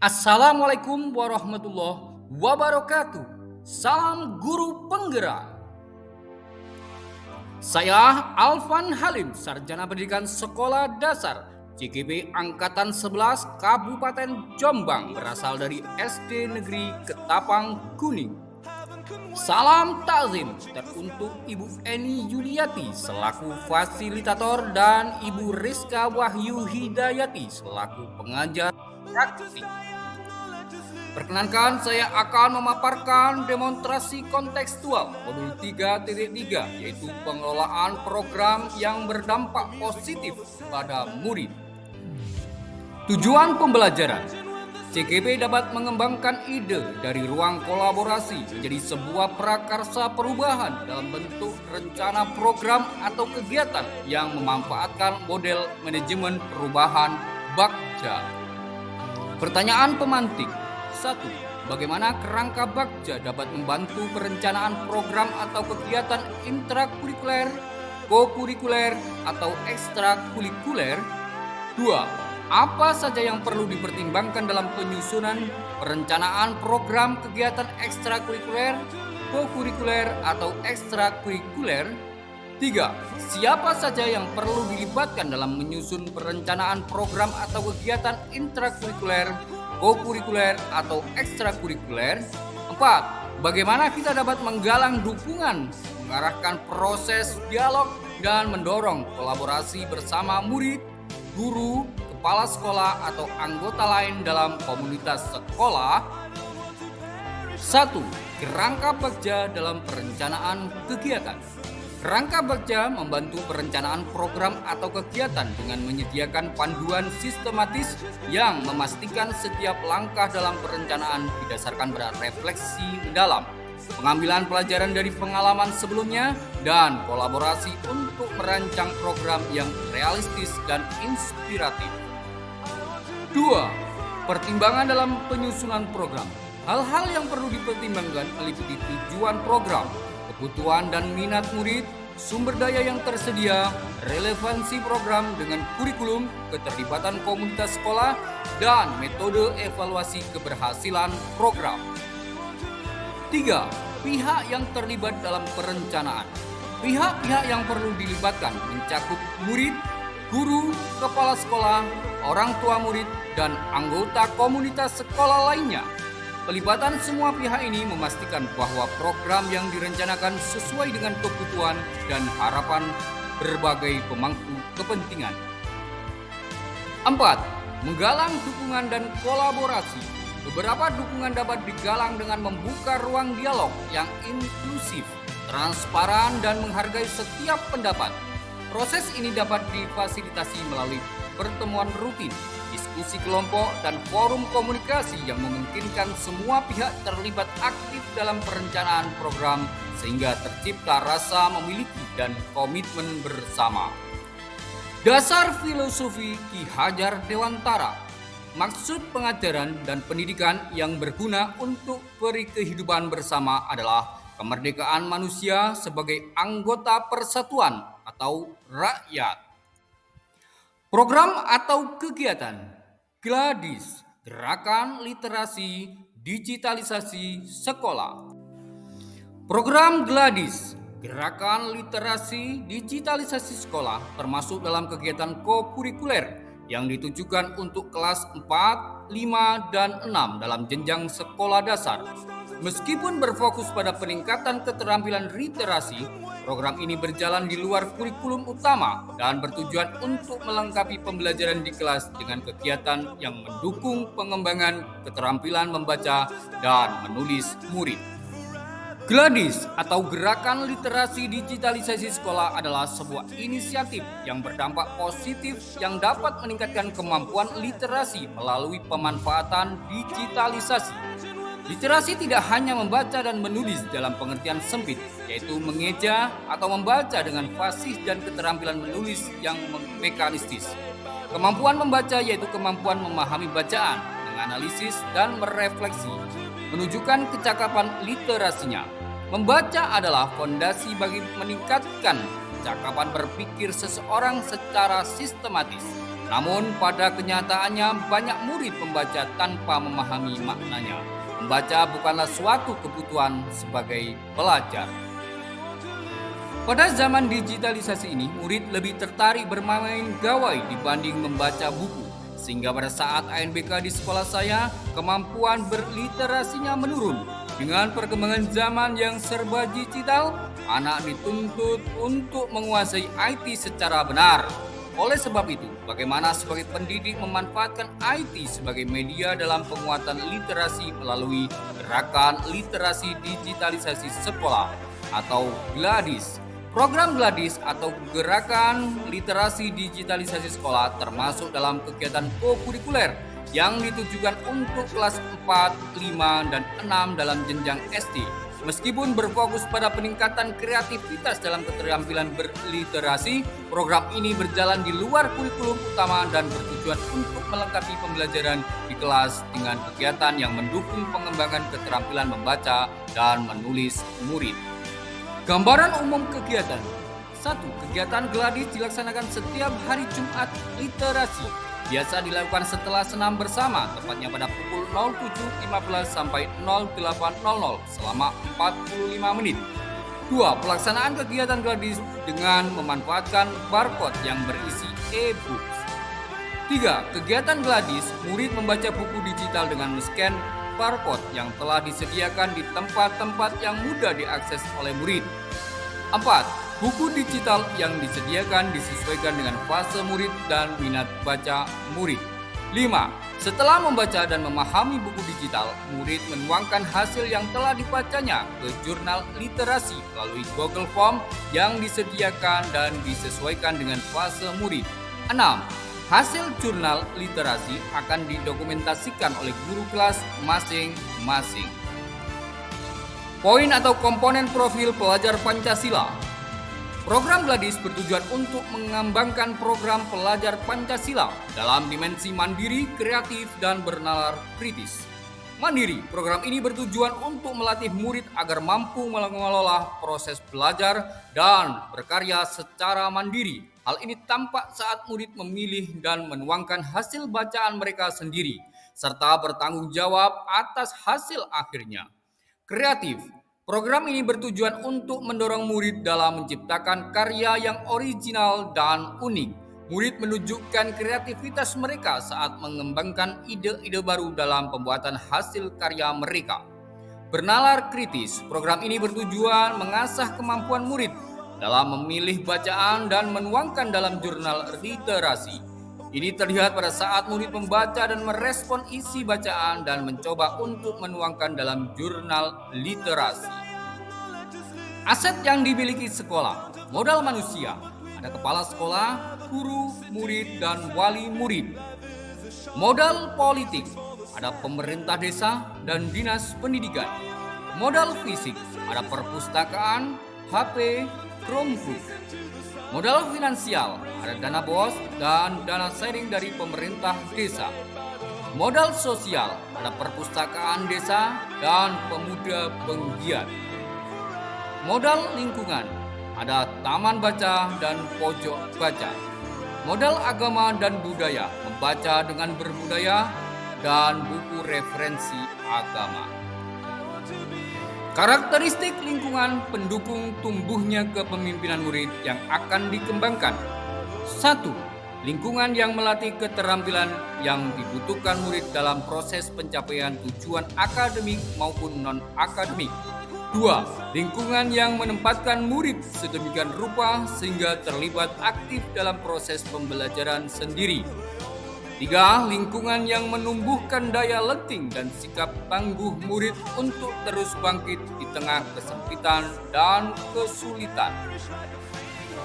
Assalamualaikum warahmatullahi wabarakatuh. Salam guru penggerak. Saya Alvan Halim, Sarjana Pendidikan Sekolah Dasar CGP Angkatan 11 Kabupaten Jombang, berasal dari SD Negeri Ketapang Kuning. Salam takzim teruntuk Ibu Eni Yuliati selaku fasilitator dan Ibu Rizka Wahyu Hidayati selaku pengajar praktik. Perkenankan, saya akan memaparkan demonstrasi kontekstual modul 3.3, yaitu pengelolaan program yang berdampak positif pada murid. Tujuan pembelajaran: CGP dapat mengembangkan ide dari ruang kolaborasi menjadi sebuah prakarsa perubahan dalam bentuk rencana program atau kegiatan yang memanfaatkan model manajemen perubahan Bagja. Pertanyaan pemantik. 1. Bagaimana kerangka Bagja dapat membantu perencanaan program atau kegiatan intrakurikuler, kokurikuler, atau ekstrakurikuler? 2. Apa saja yang perlu dipertimbangkan dalam penyusunan perencanaan program kegiatan ekstrakurikuler, kokurikuler, atau ekstrakurikuler? 3. Siapa saja yang perlu dilibatkan dalam menyusun perencanaan program atau kegiatan intrakurikuler, kokurikuler, atau ekstrakurikuler? 4. Bagaimana kita dapat menggalang dukungan, mengarahkan proses dialog, dan mendorong kolaborasi bersama murid, guru, kepala sekolah, atau anggota lain dalam komunitas sekolah? 1. Kerangka Bagja dalam perencanaan kegiatan. Kerangka Bagja membantu perencanaan program atau kegiatan dengan menyediakan panduan sistematis yang memastikan setiap langkah dalam perencanaan didasarkan pada refleksi mendalam, pengambilan pelajaran dari pengalaman sebelumnya, dan kolaborasi untuk merancang program yang realistis dan inspiratif. 2. Pertimbangan dalam penyusunan program. Hal-hal yang perlu dipertimbangkan meliputi tujuan program, kebutuhan dan minat murid, sumber daya yang tersedia, relevansi program dengan kurikulum, keterlibatan komunitas sekolah, dan metode evaluasi keberhasilan program. 3. Pihak yang terlibat dalam perencanaan. Pihak-pihak yang perlu dilibatkan mencakup murid, guru, kepala sekolah, orang tua murid, dan anggota komunitas sekolah lainnya. Pelibatan semua pihak ini memastikan bahwa program yang direncanakan sesuai dengan kebutuhan dan harapan berbagai pemangku kepentingan. 4. Menggalang dukungan dan kolaborasi. Beberapa dukungan dapat digalang dengan membuka ruang dialog yang inklusif, transparan, dan menghargai setiap pendapat. Proses ini dapat difasilitasi melalui pertemuan rutin, diskusi kelompok, dan forum komunikasi yang memungkinkan semua pihak terlibat aktif dalam perencanaan program sehingga tercipta rasa memiliki dan komitmen bersama. Dasar filosofi Ki Hajar Dewantara. Maksud pengajaran dan pendidikan yang berguna untuk peri kehidupan bersama adalah kemerdekaan manusia sebagai anggota persatuan atau rakyat. Program atau kegiatan GLADIS, Gerakan Literasi Digitalisasi Sekolah. Program GLADIS, Gerakan Literasi Digitalisasi Sekolah, termasuk dalam kegiatan kokurikuler yang ditujukan untuk kelas 4, 5, dan 6 dalam jenjang sekolah dasar. Meskipun berfokus pada peningkatan keterampilan literasi, program ini berjalan di luar kurikulum utama dan bertujuan untuk melengkapi pembelajaran di kelas dengan kegiatan yang mendukung pengembangan keterampilan membaca dan menulis murid. GLADIS atau Gerakan Literasi Digitalisasi Sekolah adalah sebuah inisiatif yang berdampak positif yang dapat meningkatkan kemampuan literasi melalui pemanfaatan digitalisasi. Literasi tidak hanya membaca dan menulis dalam pengertian sempit, yaitu mengeja atau membaca dengan fasih dan keterampilan menulis yang mekanistis. Kemampuan membaca yaitu kemampuan memahami bacaan, menganalisis, dan merefleksi, menunjukkan kecakapan literasinya. Membaca adalah fondasi bagi meningkatkan kecakapan berpikir seseorang secara sistematis. Namun pada kenyataannya banyak murid membaca tanpa memahami maknanya. Membaca bukanlah suatu kebutuhan sebagai pelajar. Pada zaman digitalisasi ini, murid lebih tertarik bermain gawai dibanding membaca buku. Sehingga pada saat ANBK di sekolah saya, kemampuan berliterasinya menurun. Dengan perkembangan zaman yang serba digital, anak dituntut untuk menguasai IT secara benar. Oleh sebab itu, bagaimana sebagai pendidik memanfaatkan IT sebagai media dalam penguatan literasi melalui gerakan literasi digitalisasi sekolah atau GLADIS. Program GLADIS atau Gerakan Literasi Digitalisasi Sekolah termasuk dalam kegiatan kokurikuler yang ditujukan untuk kelas 4, 5, dan 6 dalam jenjang SD. Meskipun berfokus pada peningkatan kreativitas dalam keterampilan berliterasi, program ini berjalan di luar kurikulum utama dan bertujuan untuk melengkapi pembelajaran di kelas dengan kegiatan yang mendukung pengembangan keterampilan membaca dan menulis murid. Gambaran umum kegiatan. 1. Kegiatan GLADIS dilaksanakan setiap hari Jumat literasi. Biasa dilakukan setelah senam bersama, tepatnya pada pukul 07.15 sampai 08.00 selama 45 menit. 2. Pelaksanaan kegiatan GLADIS dengan memanfaatkan barcode yang berisi e-books. 3. Kegiatan GLADIS, murid membaca buku digital dengan men-scan barcode yang telah disediakan di tempat-tempat yang mudah diakses oleh murid. 4. Buku digital yang disediakan disesuaikan dengan fase murid dan minat baca murid. 5. Setelah membaca dan memahami buku digital, murid menuangkan hasil yang telah dibacanya ke jurnal literasi melalui Google Form yang disediakan dan disesuaikan dengan fase murid. 6. Hasil jurnal literasi akan didokumentasikan oleh guru kelas masing-masing. Poin atau komponen profil pelajar Pancasila. Program GLADIS bertujuan untuk mengembangkan program pelajar Pancasila dalam dimensi mandiri, kreatif, dan bernalar kritis. Mandiri, program ini bertujuan untuk melatih murid agar mampu mengelola proses belajar dan berkarya secara mandiri. Hal ini tampak saat murid memilih dan menuangkan hasil bacaan mereka sendiri, serta bertanggung jawab atas hasil akhirnya. Kreatif, program ini bertujuan untuk mendorong murid dalam menciptakan karya yang original dan unik. Murid menunjukkan kreativitas mereka saat mengembangkan ide-ide baru dalam pembuatan hasil karya mereka. Bernalar kritis, program ini bertujuan mengasah kemampuan murid dalam memilih bacaan dan menuangkan dalam jurnal literasi. Ini terlihat pada saat murid membaca dan merespon isi bacaan dan mencoba untuk menuangkan dalam jurnal literasi. Aset yang dimiliki sekolah. Modal manusia. Ada kepala sekolah, guru, murid, dan wali murid. Modal politik. Ada pemerintah desa dan dinas pendidikan. Modal fisik. Ada perpustakaan, HP, Chromebook. Modal finansial, ada dana BOS dan dana sharing dari pemerintah desa. Modal sosial, ada perpustakaan desa dan pemuda penggiat. Modal lingkungan, ada taman baca dan pojok baca. Modal agama dan budaya, membaca dengan berbudaya dan buku referensi agama. Karakteristik lingkungan pendukung tumbuhnya kepemimpinan murid yang akan dikembangkan. 1. Lingkungan yang melatih keterampilan yang dibutuhkan murid dalam proses pencapaian tujuan akademik maupun non-akademik. 2. Lingkungan yang menempatkan murid sedemikian rupa sehingga terlibat aktif dalam proses pembelajaran sendiri. 3. Lingkungan yang menumbuhkan daya lenting dan sikap tangguh murid untuk terus bangkit di tengah kesempitan dan kesulitan.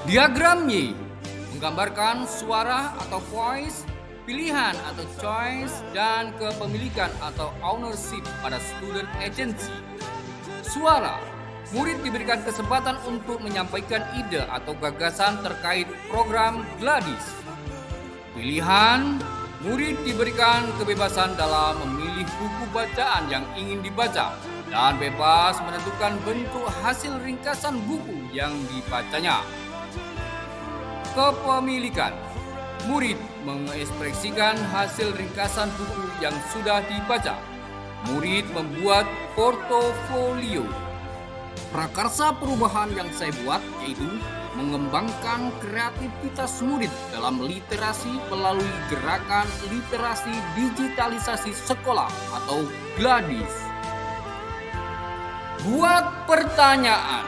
Diagram Y menggambarkan suara atau voice, pilihan atau choice, dan kepemilikan atau ownership pada student agency. Suara, murid diberikan kesempatan untuk menyampaikan ide atau gagasan terkait program GLADIS. Pilihan, murid diberikan kebebasan dalam memilih buku bacaan yang ingin dibaca dan bebas menentukan bentuk hasil ringkasan buku yang dibacanya. Kepemilikan, Murid mengekspresikan hasil ringkasan buku yang sudah dibaca. Murid membuat portofolio. Prakarsa perubahan yang saya buat yaitu mengembangkan kreativitas murid dalam literasi melalui gerakan literasi digitalisasi sekolah atau GLADIS. Buat pertanyaan.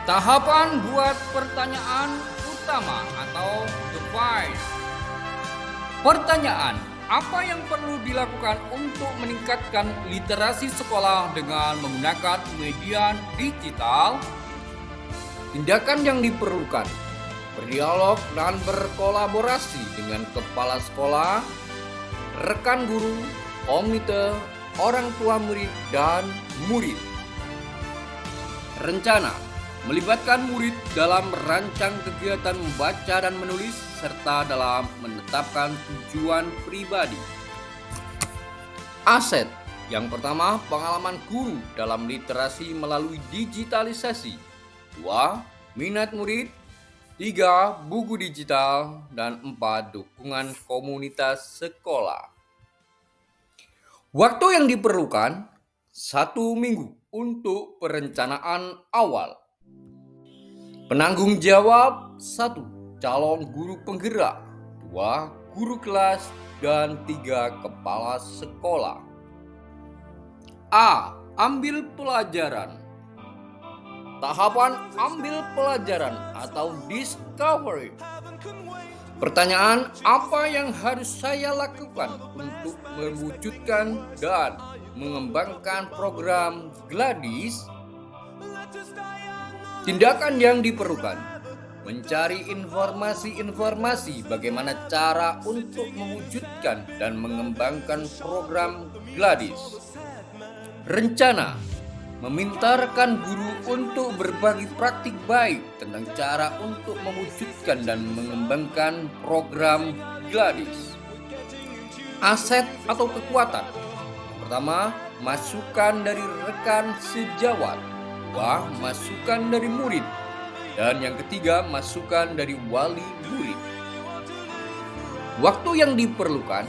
Tahapan buat pertanyaan utama atau device. Pertanyaan, apa yang perlu dilakukan untuk meningkatkan literasi sekolah dengan menggunakan media digital? Tindakan yang diperlukan, berdialog dan berkolaborasi dengan kepala sekolah, rekan guru, komite, orang tua murid, dan murid. Rencana, melibatkan murid dalam merancang kegiatan membaca dan menulis, serta dalam menetapkan tujuan pribadi. Aset, yang pertama pengalaman guru dalam literasi melalui digitalisasi. 2. Minat murid. 3. Buku digital. Dan 4. Dukungan komunitas sekolah. Waktu yang diperlukan 1 minggu untuk perencanaan awal. Penanggung jawab 1. Calon guru penggerak. 2. Guru kelas. Dan 3. Kepala sekolah. A. Ambil pelajaran. Tahapan ambil pelajaran atau discovery. Pertanyaan, apa yang harus saya lakukan untuk mewujudkan dan mengembangkan program GLADIS? Tindakan yang diperlukan, mencari informasi-informasi bagaimana cara untuk mewujudkan dan mengembangkan program GLADIS. Rencana, meminta rekan guru untuk berbagi praktik baik tentang cara untuk mewujudkan dan mengembangkan program GLADIS. Aset atau kekuatan. Yang pertama, masukan dari rekan sejawat. 2. Masukan dari murid. Dan yang ketiga, masukan dari wali murid. Waktu yang diperlukan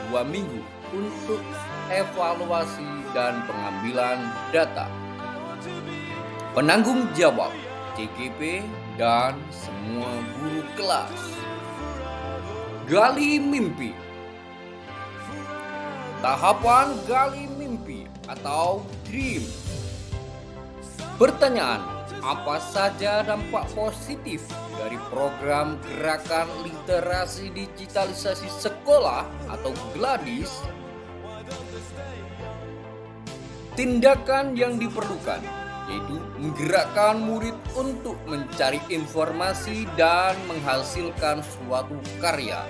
2 minggu untuk evaluasi dan pengambilan data. Penanggung jawab CGP dan semua guru kelas. Gali mimpi. Tahapan gali mimpi atau dream. Pertanyaan, apa saja dampak positif dari program gerakan literasi digitalisasi sekolah atau GLADIS? Tindakan yang diperlukan yaitu menggerakkan murid untuk mencari informasi dan menghasilkan suatu karya.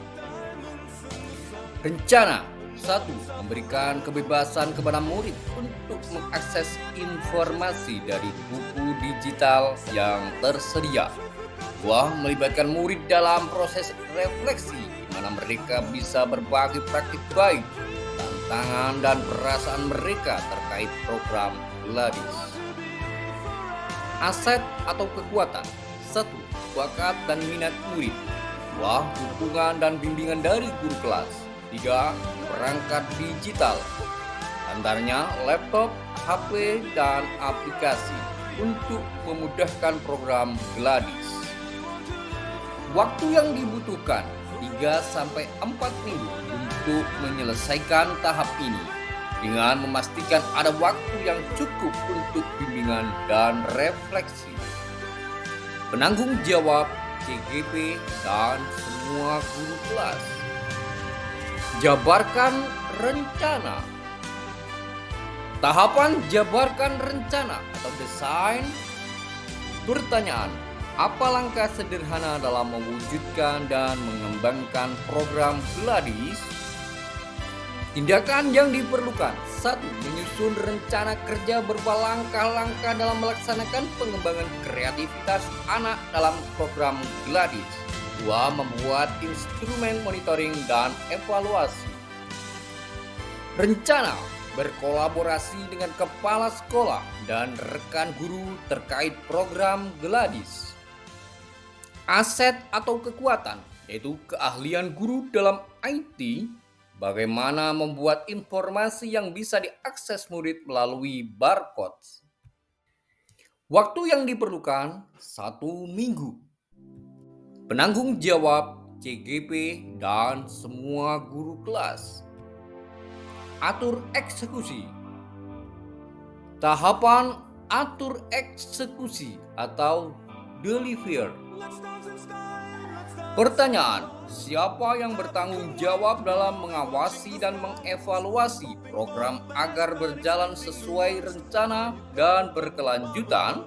Rencana 1. Memberikan kebebasan kepada murid untuk mengakses informasi dari buku digital yang tersedia. 2. Melibatkan murid dalam proses refleksi di mana mereka bisa berbagi praktik baik, tantangan dan perasaan mereka terkait program GLADIS. Aset atau kekuatan. 1. Bakat dan minat murid. 2. Dukungan dan bimbingan dari guru kelas. 3. Perangkat digital, antaranya laptop, HP, dan aplikasi untuk memudahkan program GLADIS. Waktu yang dibutuhkan 3-4 minggu untuk menyelesaikan tahap ini dengan memastikan ada waktu yang cukup untuk bimbingan dan refleksi. Penanggung jawab CGP dan semua guru kelas. Jabarkan rencana. Tahapan jabarkan rencana atau desain. Pertanyaan, apa langkah sederhana dalam mewujudkan dan mengembangkan program GLADIS? Tindakan yang diperlukan. 1. Menyusun rencana kerja berupa langkah-langkah dalam melaksanakan pengembangan kreativitas anak dalam program GLADIS. 2. Membuat instrumen monitoring dan evaluasi. Rencana, berkolaborasi dengan kepala sekolah dan rekan guru terkait program GLADIS. Aset atau kekuatan. yaitu keahlian guru dalam IT, bagaimana membuat informasi yang bisa diakses murid melalui barcode. Waktu yang diperlukan 1 minggu. Penanggung jawab CGP dan semua guru kelas. Atur eksekusi. Tahapan atur eksekusi atau deliver. Pertanyaan, siapa yang bertanggung jawab dalam mengawasi dan mengevaluasi program agar berjalan sesuai rencana dan berkelanjutan?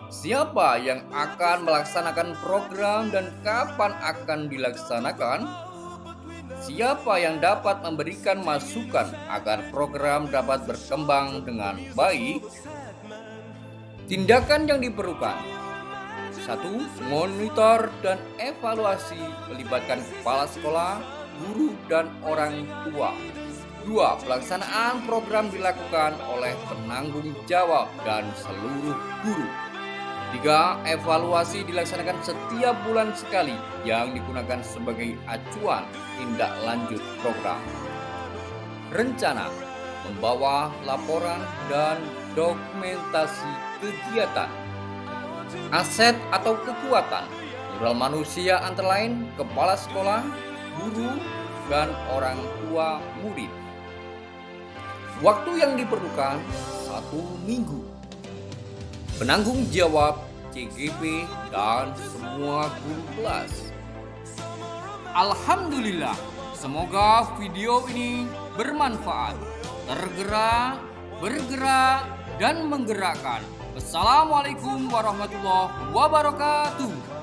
Siapa yang akan melaksanakan program dan kapan akan dilaksanakan? Siapa yang dapat memberikan masukan agar program dapat berkembang dengan baik? Tindakan yang diperlukan: 1. Monitor dan evaluasi melibatkan kepala sekolah, guru, dan orang tua. 2. Pelaksanaan program dilakukan oleh penanggung jawab dan seluruh guru. 3. Evaluasi dilaksanakan setiap bulan sekali yang digunakan sebagai acuan tindak lanjut program. Rencana: membawa laporan dan dokumentasi kegiatan. Aset atau kekuatan modal manusia antara lain kepala sekolah, guru, dan orang tua murid. Waktu yang diperlukan 1 minggu. Penanggung jawab CGP dan semua guru kelas. Alhamdulillah, semoga video ini bermanfaat, tergerak, bergerak, dan menggerakkan. Wassalamualaikum warahmatullahi wabarakatuh.